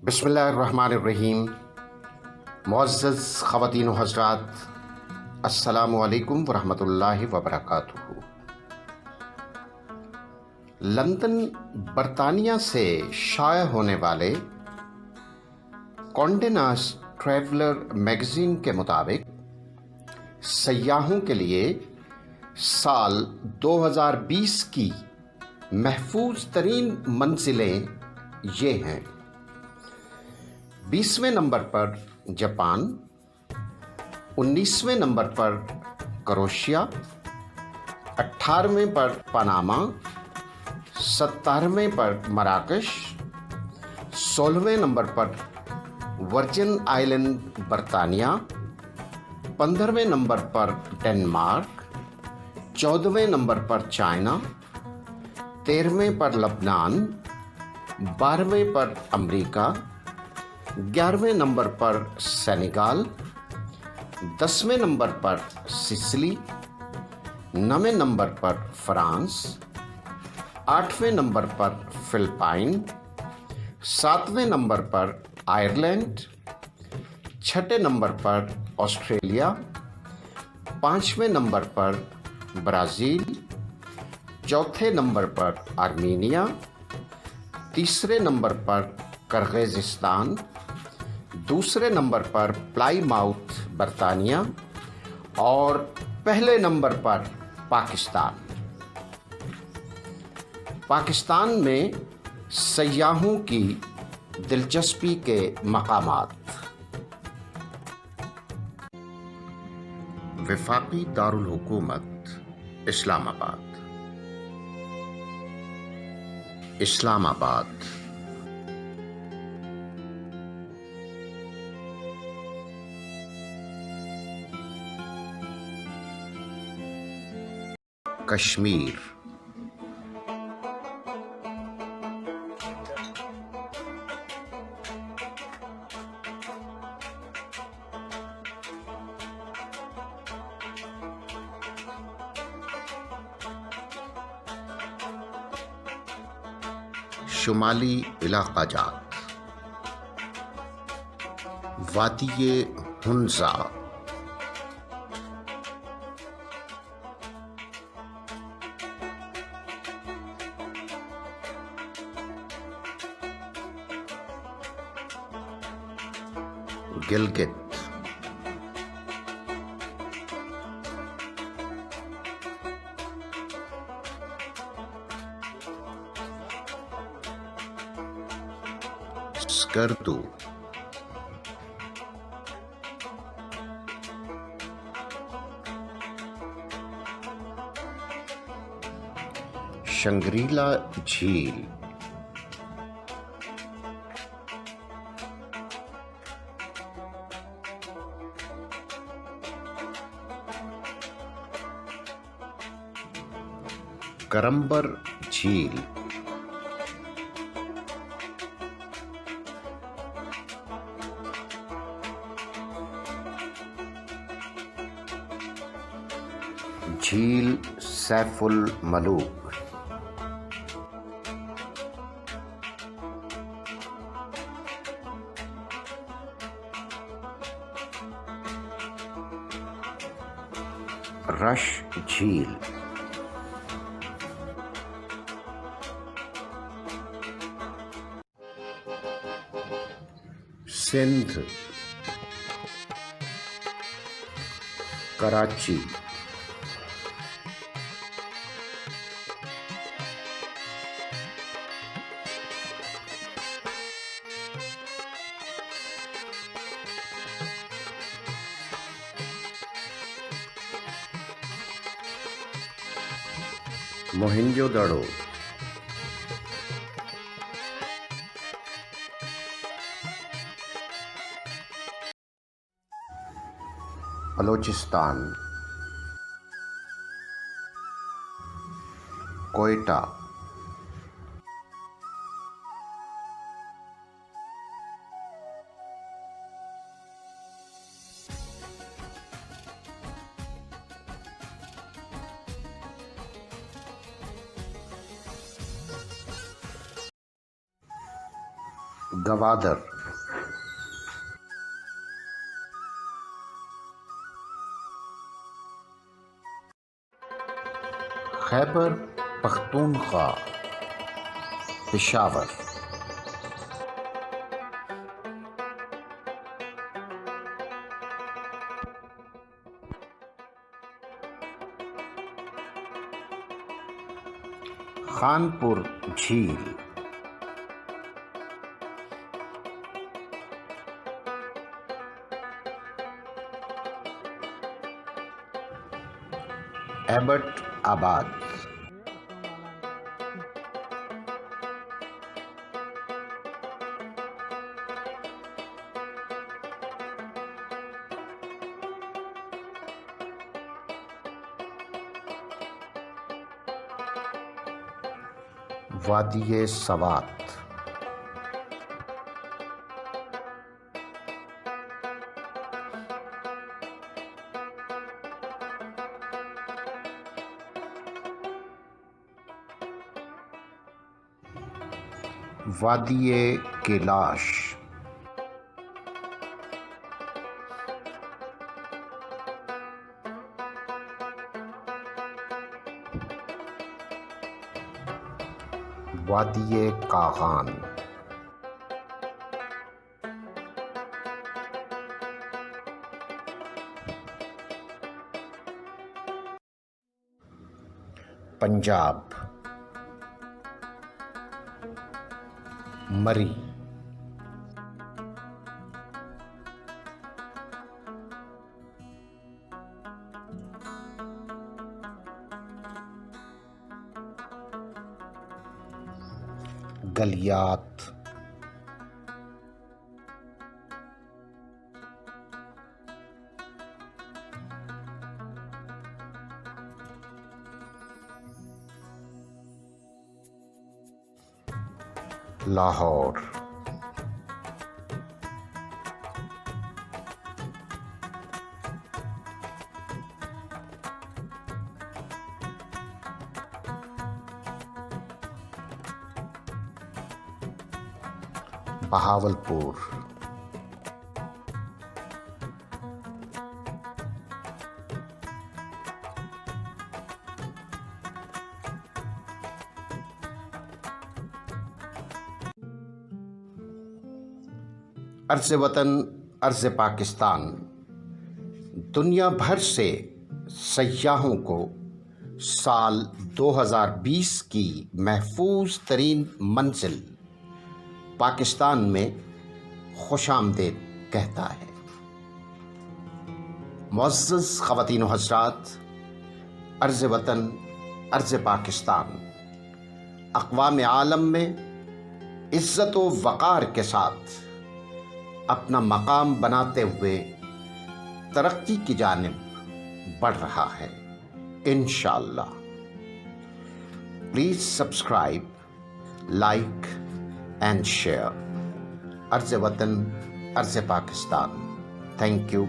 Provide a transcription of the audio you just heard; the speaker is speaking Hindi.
बिस्मिल्लाहिर्रहमानिर्रहीम। मुअज़्ज़ज़ ख़वातीन व हज़रात, अस्सलामु अलैकुम व रहमतुल्लाहि व बरकातुहू। लंदन बरतानिया से शाया होने वाले कॉन्डे नास्ट ट्रैवलर मैगज़ीन के मुताबिक सयाहों के लिए साल 2020 की महफूज तरीन मंजिलें ये हैं। 20वें नंबर पर जापान, 19वें नंबर पर क्रोएशिया, 18वें पर पनामा, 17वें पर मराकश, 16वें नंबर पर वर्जिन आइलैंड बरतानिया, 15वें नंबर पर डेनमार्क, 14वें नंबर पर चाइना, 13वें पर लबनान, 12वें पर अमेरिका, 11वें नंबर पर सेनेगाल, 10वें नंबर पर सिसिली, 9वें नंबर पर फ्रांस, 8वें नंबर पर फिलिपाइन, 7वें नंबर पर आयरलैंड, 6ठे नंबर पर ऑस्ट्रेलिया, 5वें नंबर पर ब्राज़ील, 4थे नंबर पर आर्मीनिया, 3रे नंबर पर किर्गिज़स्तान, 2रे नंबर पर प्लाईमाउथ बरतानिया और पहले नंबर पर पाकिस्तान। पाकिस्तान में सयाहों की दिलचस्पी के मकामात। वफाकी दारुल हुकूमत इस्लामाबाद। कश्मीर। शुमाली इलाका जात, वादिये हुंजा, गिलगित, स्कर्दू, शंग्रीला झील, करम्बर झील, झील सैफुल मलूक, रश झील, सिंध, कराची, मोहिंजोदड़ो, बलोचिस्तान, कोयटा, गवादर, खैबर पख्तूनख्वा, पेशावर। खानपुर झील, एबट आबाद, वादिये सवात, वादिये कैलाश, वादिये कागान, पंजाब, मरी, गलियात, लाहौर, बहावलपुर, अर्ज़ वतन अर्ज़ पाकिस्तान दुनिया भर से सयाहों को साल 2020 की महफूज तरीन मंजिल पाकिस्तान में खुशामदीद कहता है। मुअज़्ज़ज़ ख़वातीन व हज़रात, अर्ज़ वतन अर्ज़ पाकिस्तान अक़वाम आलम में इज़्ज़त व वक़ार के साथ अपना मकाम बनाते हुए तरक्की की जानिब बढ़ रहा है इंशाअल्लाह। Please subscribe, like and share. अर्ज़ वतन अर्ज़ पाकिस्तान। Thank you.